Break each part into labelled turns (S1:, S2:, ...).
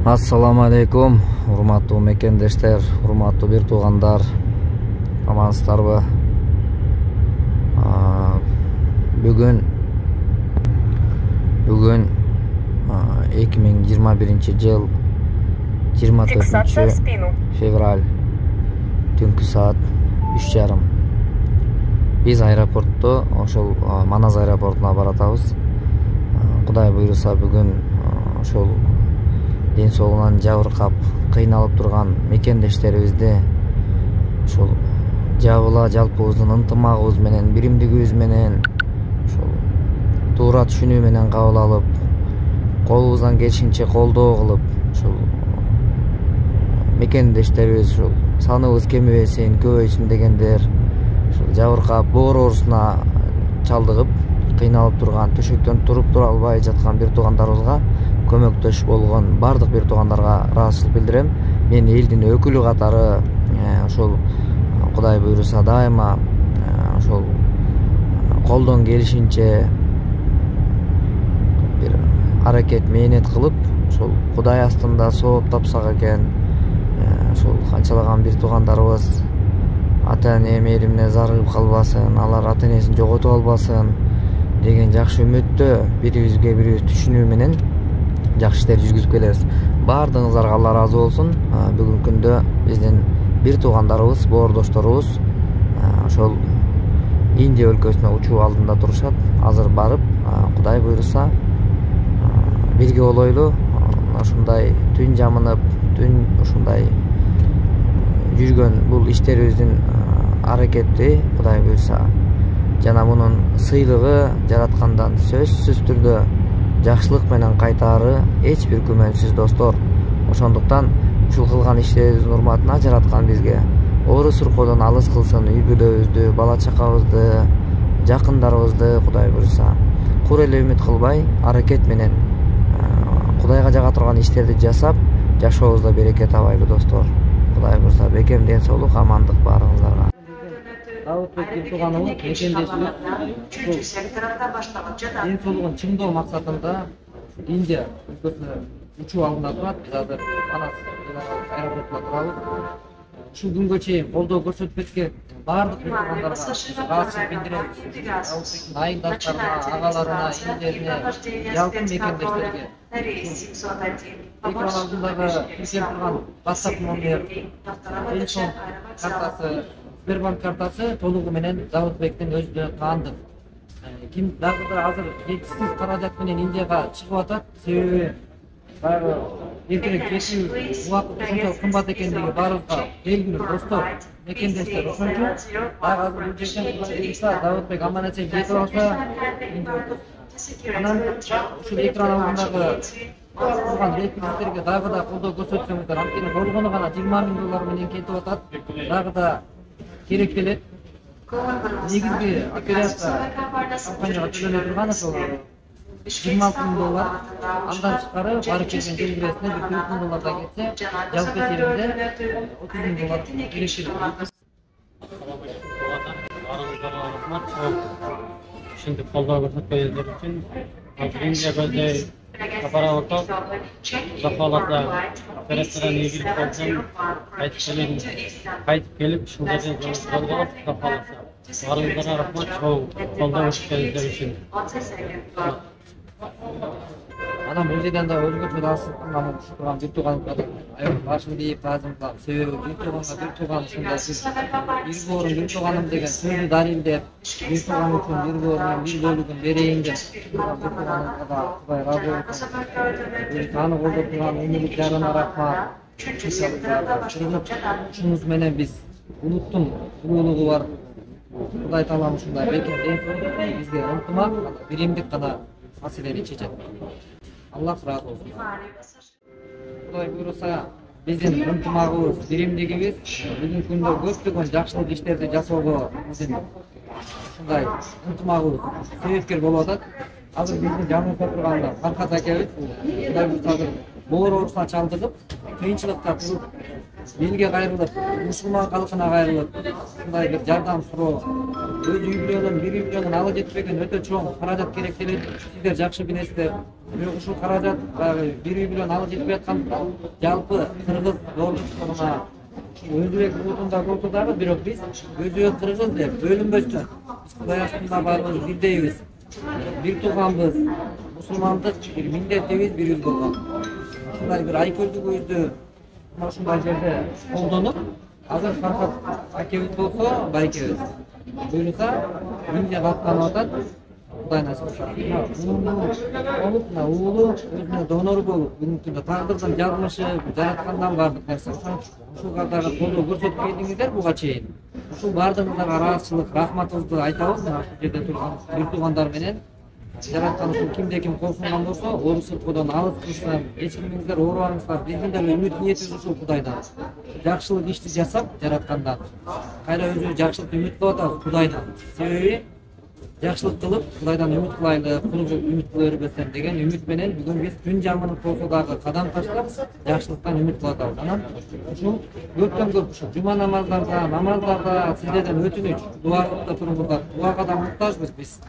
S1: Assalamu alaikum, урматтуу мекендештер, урматтуу бир туугандар, амансыздарбы? Бүгүн 2021-жыл 24-февраль түнкү саат 3:30. Биз аэропортто, ошол Манас аэропортуна баратабыз. Кудай буйруса бүгүн ошол ден соолугунан жабыркап, кыйналып турган мекендештерибизди ошол жабыла жалпыбыздын ынтымагыбыз менен, биримдигибиз менен, ошол туура түшүнүү менен кабыл алып, колубуздан келишинче колдоо кылып, ошол мекендештерибиз ошол саныбыз кемибесин, көбөйсүн дегендер, ошол жабыркап, боор оорусуна чалдыгып, кыйналып турган, төшөктөн тура албай жаткан бир туугандарыбызга көмөктөш болгон бардык бир туугандарга ыраазычылык билдирем. Мен элдин өкүлү катары ошол Кудай буйруса дайыма ошол колдон келишинче бир аракет, мээнет кылып, ошол Кудай астында сооп тапсак экен, ошол канчалаган бир туугандарыбыз ата эне мээримине зарыгып калбасын, алар ата энесин жоготуп албасын деген жакшы үмүттө бирибизге бирибиз түшүнүү менен жакшы иштер жүргүзүп келебиз. Баардыгыңыздарга Алла ыраазы болсун. Бүгүнкү күндө биздин бир туугандарыбыз, боордошторубуз ошол Индия өлкөсүнө учуу алдында турушат. Азыр барып, Кудай буйруса бирге болойлу. Ошондой түн жамынып, түн ушундай жүргөн бул иштерибиздин аракети Кудай буйруса жана мунун сыйлыгы жараткандан сөзсүз түрдө жакшылык менен кайтаары эч бир күмөнсүз, достор. Ошондуктан ушул кылган иштерибиздин урматына жараткан бизге оору суркоодон алыс кылсын, үй бүлөбүздү, бала чакабызды, жакындарыбызды Кудай буйруса кур эле үмүт кылбай, аракет менен Кудайга жага турган иштерди жасап, жашообузда береке табайлы, достор. Кудай буйруса бекем ден соолук, амандык баарыңыздарга. Давытбек бир тууганыбыз, мекендешибиз ден соолугун чыңдоо максатында Индия өлкөсүнө учуу алдында турат. Биз азыр Манас аэропортунда турабыз. Ушул күнгө чейин колдоо көрсөтүп кеткен баардык туугандарга ыраазычылык билдиребиз. Давытбектин айылдаштарына, агаларына, индерине, жалпы мекендештерге экран алдындагы тиркелип турган WhatsApp номер, телефон картасы, Сбербанк картасы толугу менен Давытбектин өзүнө таандык. Ким дагы да азыр жетишсиз каражат менен Индияга чыгып атат. Себеби баягы эртерээк кетүү убакыт ушунчалык кымбат экендиги баарыбызга белгилүү, достор, мекендештер. Ошон үчүн дагы азыр бул жерден Кудай буйруса Давытбек аман эсен жетип алса, анан ушул экран алдындагы турган реквизиттерге дагы да колдоо көрсөтсөңүздөр. Анткени болгону гана $20,000 менен кетип атат. Дагы да керектелет. Негизги операция компанияга төлөнө турган ошол $26,000. Андан тышкары барып келген жер киресине бир $40,000 кетсе, жалпы эсебинде $30,000 керектелет.
S2: Баарыңыздарга рахмат. Ушинтип колдоо көрсөткөнүңүздөр үчүн. Азыр Индия көздөй сапара отуп, Захвалатта операциядан ийгилик болсун, кайтып келип, ушул жерден жолугуп, Захвалатта. Баарыңыздарга рахмат, колдоо көрсөткөнүңүздөр үчүн.
S1: Анан бул жерден да өзгөчө даасыктан ушул турган бир тууганга башын ийип таазымдап, себеби бир тууганга бир тууган ушундай бир боорум, бир тууганым деген сөздү далилдеп, бир тууган үчүн бир боорунун бир бөлүгүн берейин деп бир тууганымызга да Кудай ыраазы болсун. Аны колдоп турган өмүрлүк жарына рахмат. Ушунуз менен биз улуттун улуулугу бар Кудай таалам ушундай бекем ден соолук бизге ынтымак, биримдик гана маселени чечет. Аллах ыраазы болсун. Кудай буйруса биздин ынтымагыбыз, биримдигибиз бүгүнкү күндө көптөгөн жакшылык иштерди жасоого биздин ушундай ынтымагыбыз себепкер болуп атат. Азыр биздин жаныбызда турган Фархат акебиз Кудай буйруса азыр боор оорусуна чалдыгып, кыйынчылыкта туруп, элге кайрылып, мусулман калкына кайрылып, ушундай бир жардам суроо, өз үй бүлөнүн, бир үй бүлөнүн алы жетпеген өтө чоң каражат керектелет. Сиздер жакшы билесиздер. Бирок ушул каражат баягы 1 миллион алып жетпей аткандыктан жалпы кыргыз доордуктугуна өзбек улутунда болсо дагы бирок биз өзбек кыргыз деп бөлүнбөстөн биз Кудай астында баарыбыз бирдейбиз. Бир тууганбыз. Мусулмандык бир милдетибиз бир үз болгон. Ушундай бир айкөлдүгүбүздү ушундай жерде колдонуп, азыр Фархат акебиз болсо, байкебиз. Буюрса, Индия калктанып атат. Кудай насип кылса. Уулу өзүнө донор болуп, бүгүнкү күндө тагдырдын жазмышы, жараткандан бардык нерсе. Ушуга дагы колдоо көрсөтүп келдиңиздер буга чейин. Ушул бардыгыңыздарга ыраазычылык, рахматыбызды айтабыз. Мына ушул жерде турган бир туугандар менен. Жараткан ушул кимде ким кол сунган болсо, оор сыркуудан алыс кылсын, эч кимиңиздер оорубаңыздар. Биздин деле үмүт ниетибиз ушул Кудайдан. Жакшылык ишти жасап, жараткандан. Кайра өзү жакшылык үмүт кылып атабыз Кудайдан. Себеби жакшылык кылып, Кудайдан үмүт кылайлы, кулубу үмүт кыла бербестен деген үмүт менен бүгүн биз түн жаманып болсо дагы кадам таштап, жакшылыктан үмүт кылып атабыз. Анан ушул көптөн көп ушул жума намаздарда, намаздарда сиздерден өтүнүч, дуа кылып да туруңуздар. Дуага да муктажбыз биз.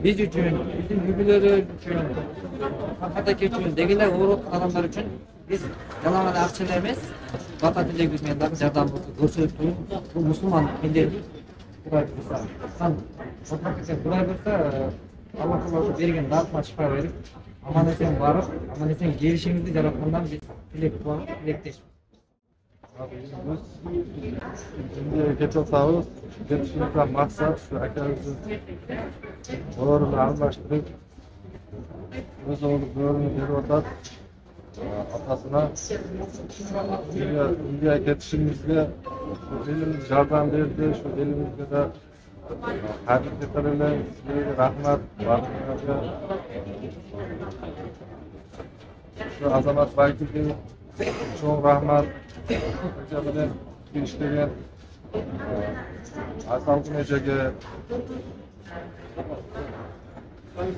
S1: Биз үчүн, биздин үй-бүлөлөр үчүн, Фархат аке үчүн, деги эле ооруп аткан адамдар үчүн биз жалаң эле акча эле эмес, бата тилегибиз менен дагы жардамыбызды көрсөтүү, бул мусулмандык милдетибиз. Кудай буйрса, Кудай буйрса, Алла Таала берген даатына шифа берип, аман эсен барып, аман эсен келишиңизди жараткандан биз тилек кылабыз, тилектешпиз.
S3: Şimdi geçen sağız, geçişimizden maksat şu akabimizin doğrunu anlaştırıp öz oğlu doğrunu bir otat atasına Indiya geçişimizde şu elimiz yardım verdi, şu elimizde de hareketlerine sizlere rahmet varlığına şu Azamat Baykül'de çok rahmet bilen işleyen Asalkın Ece'ye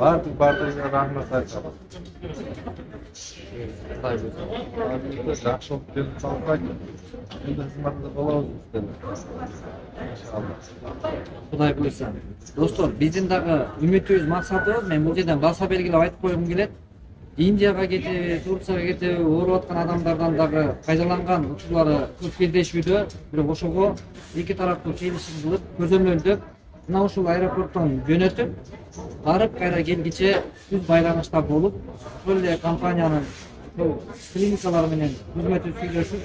S3: bardığı rahmet aytamiz. Abimizde yaxshilik kelib qolsak, endi xizmatda bo'lamiz bizlar. Inshaalloh.
S1: Кудай буйрса. Достор, биздин дагы үмүтүбүз, максатыбыз, мен бул жерден баса белгилеп айтып койгум келет. Индияга кетип, Турцияга кетип, ооруп аткан адамдардан дагы пайдаланган учурлары көп кездешүүдө, бирок ошого эки тараптуу келишим кылып, көзөмөлдөп, мына ушул аэропорттон жөнөтүп, барып кайра келгиче түз байланышта болуп, ошол эле компаниянын клиникалары менен күзмөтү сүйлөшүп,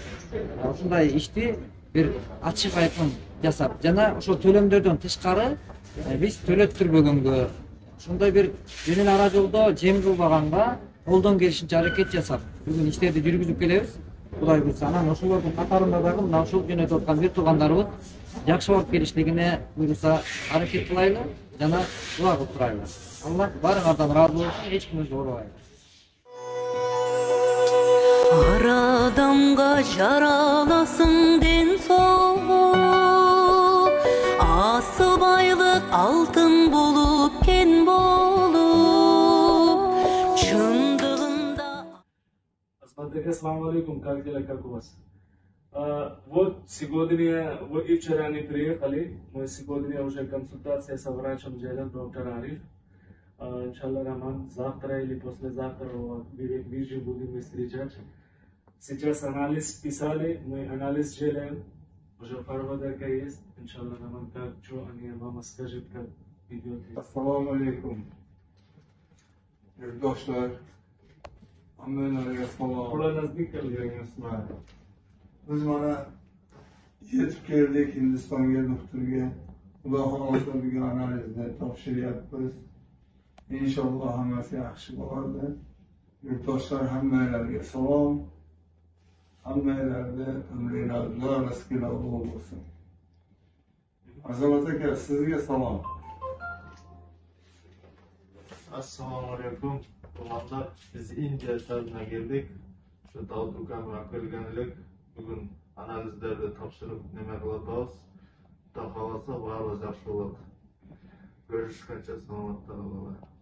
S1: ушундай ишти бир ачык айкын жасап, жана ошол төлөмдөрдөн тышкары биз төлөттүрбөгөнгө, ушундай бир жөн эле ара жолдо жем кылбаганга колдон келишинче аракет жасап, бүгүн иштерди жүргүзүп келебиз. Кудай буйрса, анан ошолордун катарында дагы мына ушул жөнөтүп аткан бир туугандарыбыз жакшы болуп келишлигине буйруса аракет кылайлы жана дуа кылып турайлы. Алла баарыңардан ыраазы болсун, эч кимибизди оорубайлы.
S4: Ар адамга жараласын ден соолук, асыбайлык алтын болуп кен болуп, чындыгында.
S5: Ассаляму алейкум, как дела, как у вас? Вот сегодня, вы и вчера не приехали, мы сегодня уже консультация с врачом делаем, доктор Ариф. Иншаллах, Роман, завтра или послезавтра вижу, будем встречать. Сейчас анализ писали, мы анализ делаем, уже фарвадарка есть. Иншаллах, Роман, как что они вам скажут, как идет.
S3: Assalamu alaikum. Yurtdoshlar, hammalarga salom.
S5: Qo'lingizga kelgan.
S3: Biz mana yetib keldik Hindistonga doktorga. Xudo xohlasa bugun analizni topshiryapmiz. Inshaalloh hammasi yaxshi bo'ladi. Yurtdoshlar hammalarga salom. Hammalarda umringiz rizqingiz bol bo'lsin. Azamat aka, sizga salom.
S6: Assalomu alaykum. Tumanda biz Indiya shtatına geldik. Şu Davud ukamga kelganlik bugün analizlerde topshirib nima qilamiz? Xudo xolasa baribir yaxshi bo'ladi. Görüşguncha salomatlar.